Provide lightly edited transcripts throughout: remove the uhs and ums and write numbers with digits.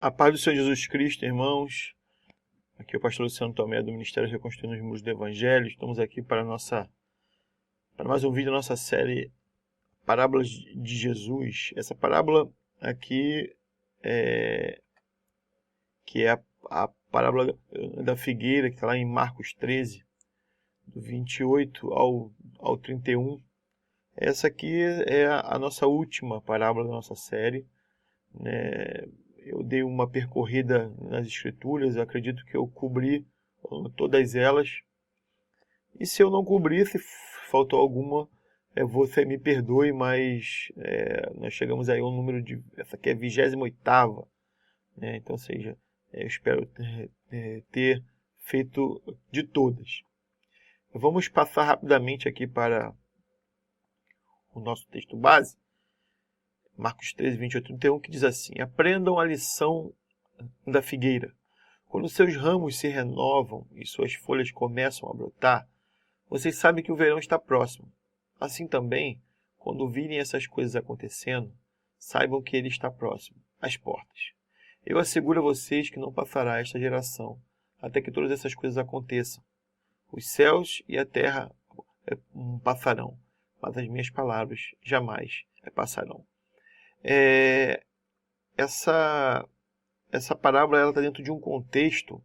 A paz do Senhor Jesus Cristo, irmãos. Aqui é o pastor Luciano Tomé do Ministério Reconstruindo os Muros do Evangelho. Estamos aqui para mais um vídeo da nossa série Parábolas de Jesus. Essa parábola aqui que é a parábola da figueira, que está lá em Marcos 13, do 28 ao 31. Essa aqui é a nossa última parábola da nossa série, né? Eu dei uma percorrida nas escrituras, eu acredito que eu cobri todas elas. E se eu não cobri, se faltou alguma, você me perdoe, mas nós chegamos aí ao número de... Essa aqui é a 28ª, né? Então, ou seja, eu espero ter feito de todas. Vamos passar rapidamente aqui para o nosso texto base. Marcos 13, 28 e 31, que diz assim: aprendam a lição da figueira. Quando seus ramos se renovam e suas folhas começam a brotar, vocês sabem que o verão está próximo. Assim também, quando virem essas coisas acontecendo, saibam que ele está próximo, às portas. Eu asseguro a vocês que não passará esta geração, até que todas essas coisas aconteçam. Os céus e a terra passarão, mas as minhas palavras jamais passarão. Essa parábola está dentro de um contexto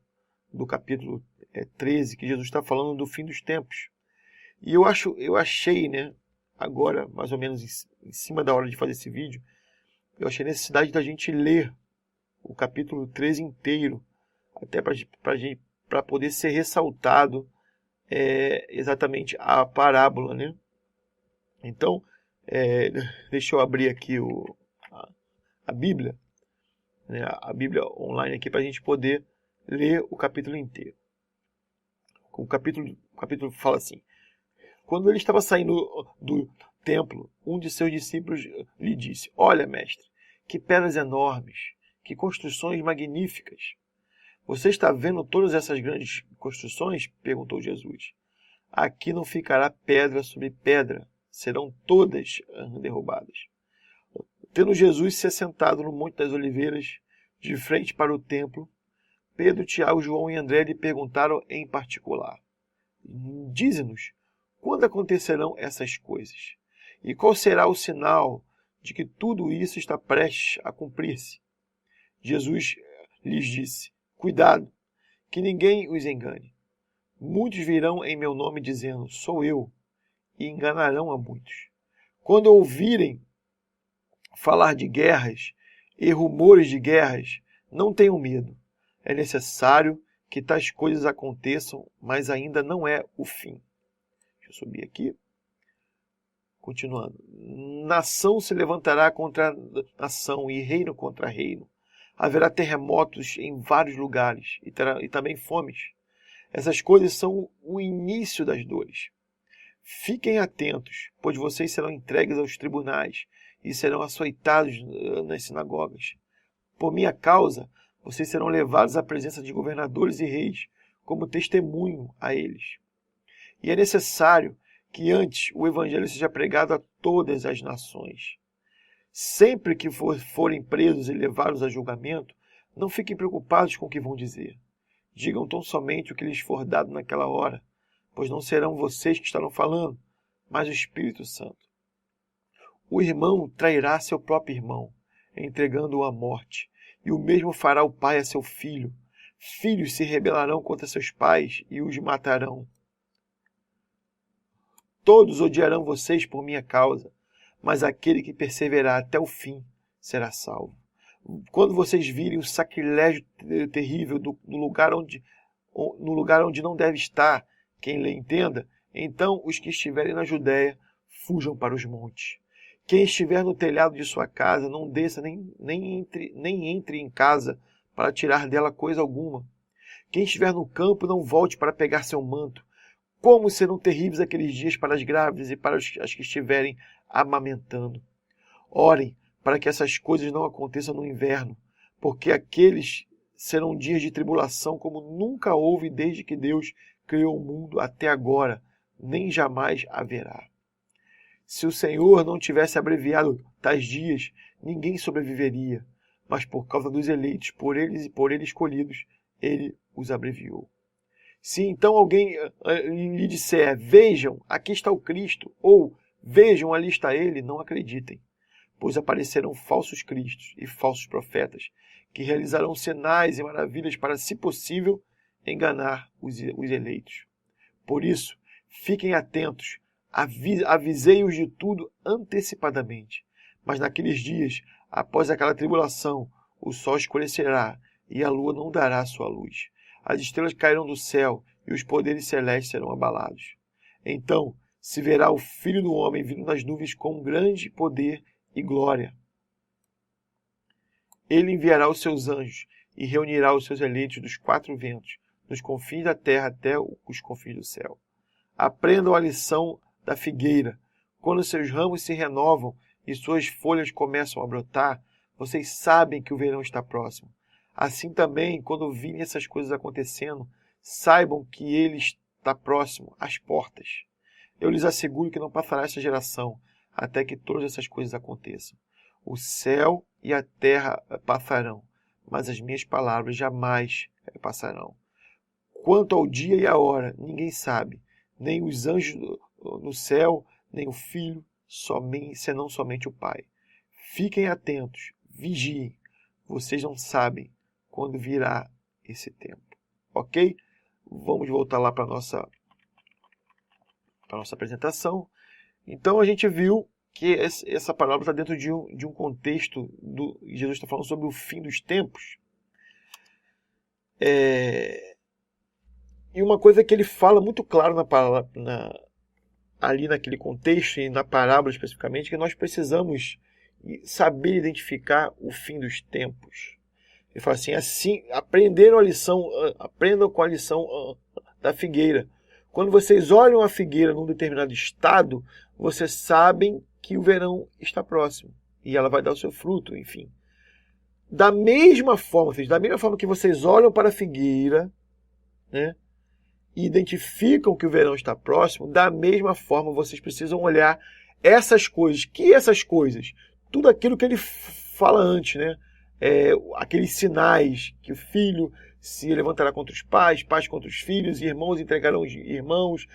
do capítulo 13, que Jesus está falando do fim dos tempos. E eu achei, né, agora, mais ou menos em cima da hora de fazer esse vídeo, eu achei necessidade da gente ler o capítulo 13 inteiro, até para poder ser ressaltado exatamente a parábola, né? Então, deixa eu abrir aqui a Bíblia, né, a Bíblia online aqui, para a gente poder ler o capítulo inteiro. O capítulo fala assim: quando ele estava saindo do templo, um de seus discípulos lhe disse: olha, mestre, que pedras enormes, que construções magníficas. Você está vendo todas essas grandes construções? Perguntou Jesus. Aqui não ficará pedra sobre pedra, serão todas derrubadas. Tendo Jesus se assentado no Monte das Oliveiras, de frente para o templo, Pedro, Tiago, João e André lhe perguntaram em particular: dize-nos, quando acontecerão essas coisas? E qual será o sinal de que tudo isso está prestes a cumprir-se? Jesus lhes disse: cuidado, que ninguém os engane. Muitos virão em meu nome dizendo: sou eu, e enganarão a muitos. Quando ouvirem falar de guerras e rumores de guerras, não tenham medo. É necessário que tais coisas aconteçam, mas ainda não é o fim. Deixa eu subir aqui. Continuando. Nação se levantará contra nação e reino contra reino. Haverá terremotos em vários lugares e também fomes. Essas coisas são o início das dores. Fiquem atentos, pois vocês serão entregues aos tribunais e serão açoitados nas sinagogas. Por minha causa, vocês serão levados à presença de governadores e reis, como testemunho a eles. E é necessário que antes o evangelho seja pregado a todas as nações. Sempre que forem presos e levados a julgamento, não fiquem preocupados com o que vão dizer. Digam tão somente o que lhes for dado naquela hora, pois não serão vocês que estarão falando, mas o Espírito Santo. O irmão trairá seu próprio irmão, entregando-o à morte, e o mesmo fará o pai a seu filho. Filhos se rebelarão contra seus pais e os matarão. Todos odiarão vocês por minha causa, mas aquele que perseverar até o fim será salvo. Quando vocês virem o sacrilégio terrível no lugar onde não deve estar, quem lhe entenda, então os que estiverem na Judéia fujam para os montes. Quem estiver no telhado de sua casa, não desça nem entre em casa para tirar dela coisa alguma. Quem estiver no campo, não volte para pegar seu manto. Como serão terríveis aqueles dias para as grávidas e para as que estiverem amamentando. Orem para que essas coisas não aconteçam no inverno, porque aqueles serão dias de tribulação como nunca houve desde que Deus criou o mundo até agora, nem jamais haverá. Se o Senhor não tivesse abreviado tais dias, ninguém sobreviveria. mas por causa dos eleitos, por eles e por ele escolhidos, ele os abreviou. Se então alguém lhe disser, vejam, aqui está o Cristo, ou vejam, ali está ele, não acreditem, pois aparecerão falsos cristos e falsos profetas, que realizarão sinais e maravilhas para, se possível, enganar os eleitos. Por isso, fiquem atentos, avisei-os de tudo antecipadamente. Mas naqueles dias, após aquela tribulação, o sol escurecerá e a lua não dará sua luz. As estrelas cairão do céu e os poderes celestes serão abalados. Então se verá o Filho do Homem vindo nas nuvens com grande poder e glória. Ele enviará os seus anjos e reunirá os seus eleitos dos quatro ventos, dos confins da terra até os confins do céu. Aprendam a lição da figueira. Quando seus ramos se renovam e suas folhas começam a brotar, vocês sabem que o verão está próximo. Assim também, quando virem essas coisas acontecendo, saibam que ele está próximo, às portas. Eu lhes asseguro que não passará essa geração, até que todas essas coisas aconteçam. O céu e a terra passarão, mas as minhas palavras jamais passarão. Quanto ao dia e a hora, ninguém sabe, nem os anjos no céu, nem o Filho, senão somente o Pai. Fiquem atentos, vigiem. Vocês não sabem quando virá esse tempo. Ok? Vamos voltar lá para a nossa apresentação. Então a gente viu que essa palavra está dentro de um contexto Jesus está falando sobre o fim dos tempos. E uma coisa que ele fala muito claro ali naquele contexto e na parábola especificamente, que nós precisamos saber identificar o fim dos tempos. Ele fala assim, aprendam com a lição da figueira. Quando vocês olham a figueira num determinado estado, vocês sabem que o verão está próximo e ela vai dar o seu fruto, enfim. Da mesma forma que vocês olham para a figueira, né, e identificam que o verão está próximo, da mesma forma vocês precisam olhar essas coisas. Que essas coisas? Tudo aquilo que ele fala antes, né? Aqueles sinais que o filho se levantará contra os pais, pais contra os filhos, irmãos entregarão os irmãos,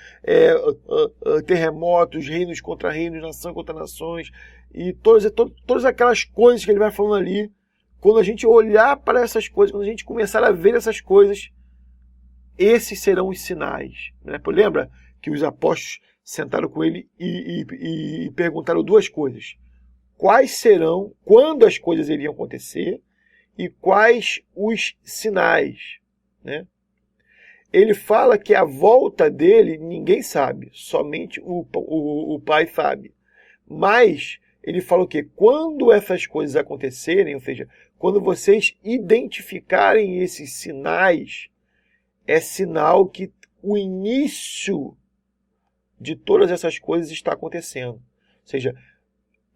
terremotos, reinos contra reinos, nação contra nações, e todas aquelas coisas que ele vai falando ali. Quando a gente olhar para essas coisas, quando a gente começar a ver essas coisas, esses serão os sinais. Né? Lembra que os apóstolos sentaram com ele e perguntaram duas coisas. Quais serão, quando as coisas iriam acontecer e quais os sinais. Né? Ele fala que a volta dele ninguém sabe, somente o Pai sabe. Mas ele fala o quê? Quando essas coisas acontecerem, ou seja, quando vocês identificarem esses sinais, é sinal que o início de todas essas coisas está acontecendo. Ou seja,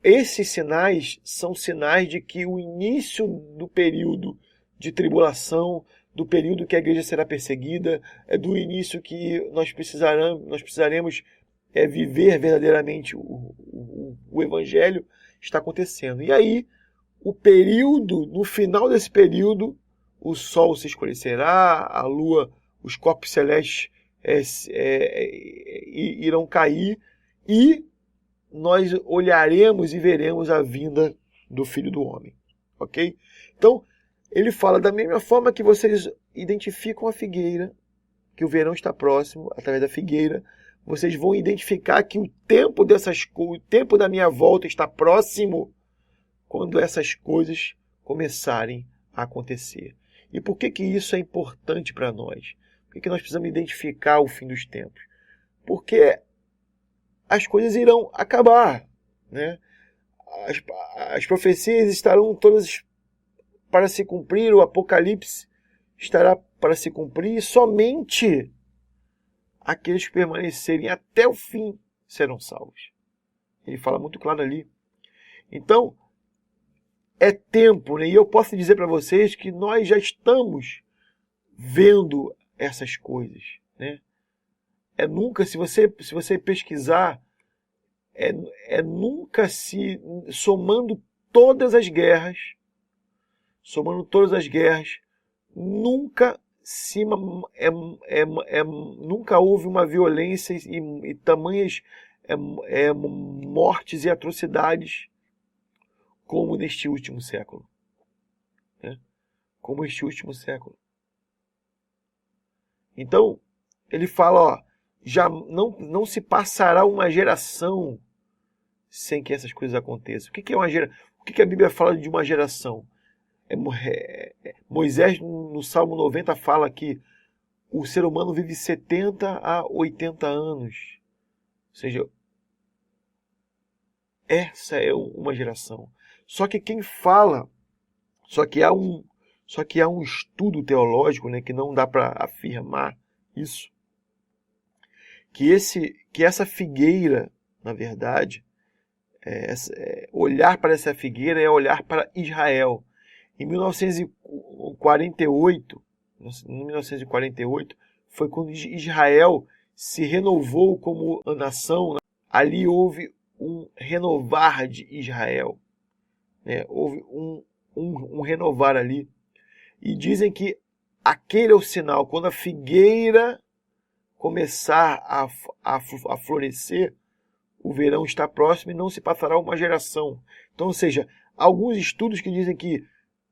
esses sinais são sinais de que o início do período de tribulação, do período que a igreja será perseguida, do início que nós precisaremos viver verdadeiramente o evangelho, está acontecendo. E aí, no final desse período, o sol se escurecerá, a lua, os corpos celestes irão cair e nós olharemos e veremos a vinda do Filho do Homem. Ok? Então, ele fala da mesma forma que vocês identificam a figueira, que o verão está próximo, através da figueira, vocês vão identificar que o tempo da minha volta está próximo quando essas coisas começarem a acontecer. E por que isso é importante para nós? Por que nós precisamos identificar o fim dos tempos? Porque as coisas irão acabar. Né? As profecias estarão todas para se cumprir, o Apocalipse estará para se cumprir, e somente aqueles que permanecerem até o fim serão salvos. Ele fala muito claro ali. Então, é tempo, né? E eu posso dizer para vocês que nós já estamos vendo essas coisas. Né? Se você pesquisar, nunca se somando todas as guerras, somando todas as guerras, nunca nunca houve uma violência e tamanhas mortes e atrocidades como neste último século. Né? Como este último século. Então, ele fala, ó, já não se passará uma geração sem que essas coisas aconteçam. O que é uma geração? O que a Bíblia fala de uma geração? Moisés, no Salmo 90, fala que o ser humano vive 70 a 80 anos. Ou seja, essa é uma geração. Só que quem fala, só que há um estudo teológico, né, que não dá para afirmar isso, que essa figueira, na verdade, olhar para essa figueira é olhar para Israel. Em 1948, foi quando Israel se renovou como nação. Ali houve um renovar de Israel. Né? Houve um renovar ali. E dizem que aquele é o sinal. Quando a figueira começar a florescer, o verão está próximo e não se passará uma geração. Então, ou seja, alguns estudos que dizem que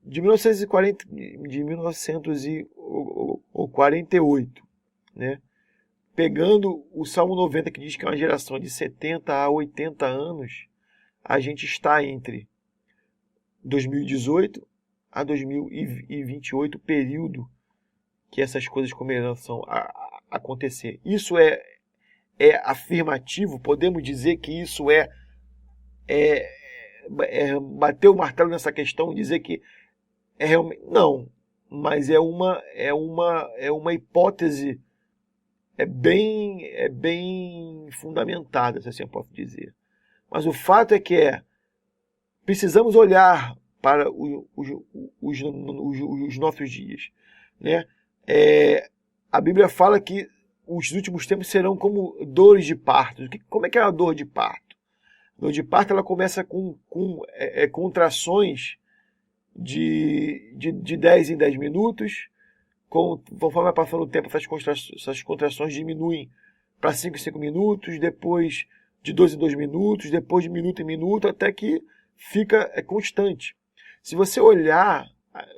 de 1948, né, pegando o Salmo 90, que diz que é uma geração de 70 a 80 anos, a gente está entre 2018 a 2028, período que essas coisas começam a acontecer. Isso é afirmativo? Podemos dizer que isso bater o martelo nessa questão, dizer que é realmente... Não, mas é uma hipótese bem fundamentada, se assim eu posso dizer. Mas o fato é que precisamos olhar para os nossos dias. Né? A Bíblia fala que os últimos tempos serão como dores de parto. Como é que é a dor de parto? A dor de parto ela começa com contrações de 10 em 10 minutos. Conforme vai passando o tempo, essas contrações diminuem para 5 em 5 minutos, depois de 2 em 2 minutos, depois de minuto em minuto, até que fica constante. Se você olhar,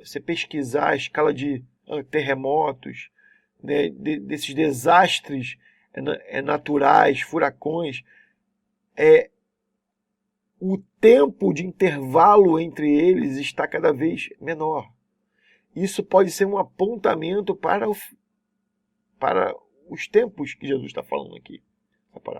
você pesquisar a escala de terremotos, né, desses desastres naturais, furacões, o tempo de intervalo entre eles está cada vez menor. Isso pode ser um apontamento para os tempos que Jesus está falando aqui.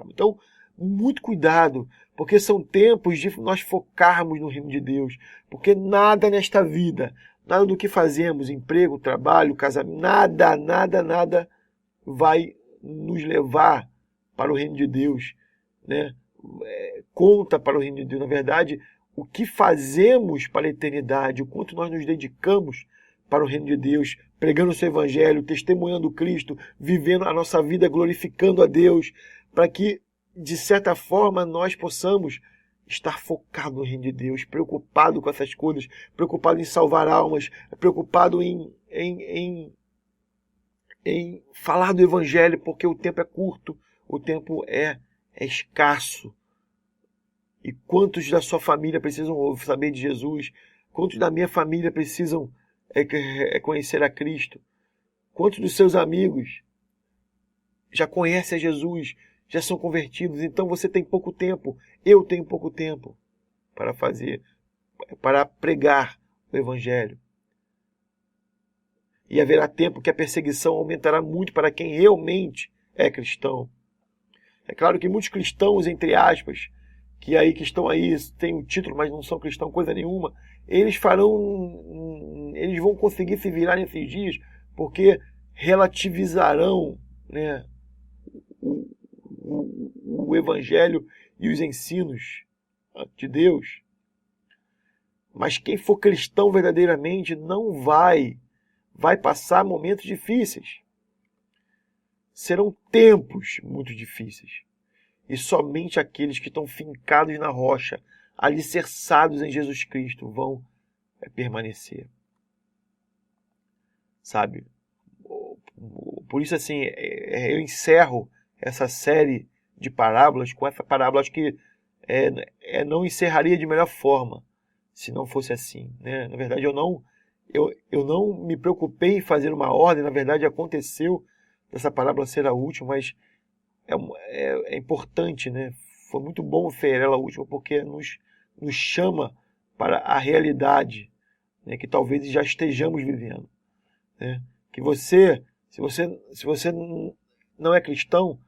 Então, muito cuidado, porque são tempos de nós focarmos no reino de Deus. Porque nada nesta vida, nada do que fazemos, emprego, trabalho, casamento, nada vai nos levar para o reino de Deus, né? Conta para o reino de Deus. Na verdade, o que fazemos para a eternidade, o quanto nós nos dedicamos para o reino de Deus, pregando o seu evangelho, testemunhando Cristo, vivendo a nossa vida glorificando a Deus, para que, de certa forma, nós possamos estar focado no reino de Deus, preocupado com essas coisas, preocupado em salvar almas, preocupado em falar do evangelho, porque o tempo é curto, o tempo é escasso. E quantos da sua família precisam saber de Jesus? Quantos da minha família precisam conhecer a Cristo? Quantos dos seus amigos já conhecem a Jesus, já são convertidos? Então você tem pouco tempo, eu tenho pouco tempo para pregar o Evangelho. E haverá tempo que a perseguição aumentará muito para quem realmente é cristão. É claro que muitos cristãos, entre aspas, que estão aí, têm o título, mas não são cristãos coisa nenhuma, eles vão conseguir se virar nesses dias, porque relativizarão, né, o Evangelho e os ensinos de Deus. Mas quem for cristão verdadeiramente não vai passar momentos difíceis. Serão tempos muito difíceis. E somente aqueles que estão fincados na rocha, alicerçados em Jesus Cristo, vão permanecer. sabe? Por isso, assim, eu encerro essa série de parábolas com essa parábola. Acho que não encerraria de melhor forma se não fosse assim, né? Na verdade, eu não me preocupei em fazer uma ordem. Na verdade, aconteceu dessa parábola ser a última, mas é importante, né? Foi muito bom fer ela a última, porque nos chama para a realidade, né, que talvez já estejamos vivendo, né? Que se você não é cristão,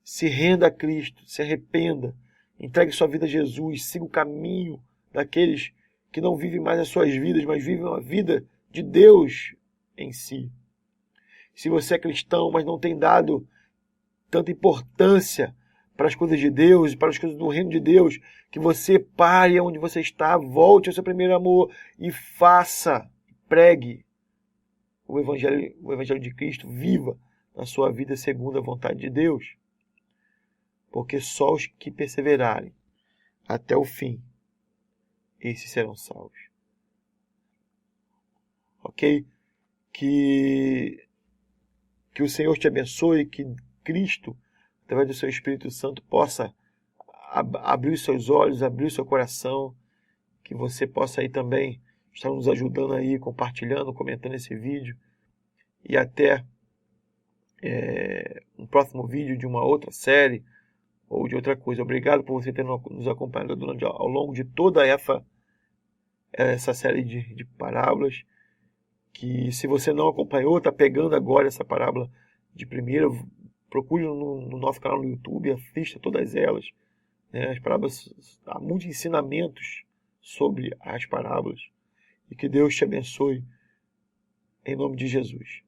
se renda a Cristo, se arrependa, entregue sua vida a Jesus, siga o caminho daqueles que não vivem mais as suas vidas, mas vivem a vida de Deus em si. Se você é cristão, mas não tem dado tanta importância para as coisas de Deus, para as coisas do reino de Deus, que você pare onde você está, volte ao seu primeiro amor e pregue o Evangelho de Cristo, viva na sua vida segundo a vontade de Deus. Porque só os que perseverarem até o fim, esses serão salvos. Ok? Que o Senhor te abençoe, que Cristo, através do seu Espírito Santo, possa abrir os seus olhos, abrir o seu coração, que você possa aí também estar nos ajudando aí, compartilhando, comentando esse vídeo, e até um próximo vídeo de uma outra série ou de outra coisa. Obrigado por você ter nos acompanhado ao longo de toda essa série de parábolas, que se você não acompanhou, está pegando agora essa parábola de primeira, procure no nosso canal no YouTube, assista todas elas, né? As parábolas, há muitos ensinamentos sobre as parábolas, e que Deus te abençoe em nome de Jesus.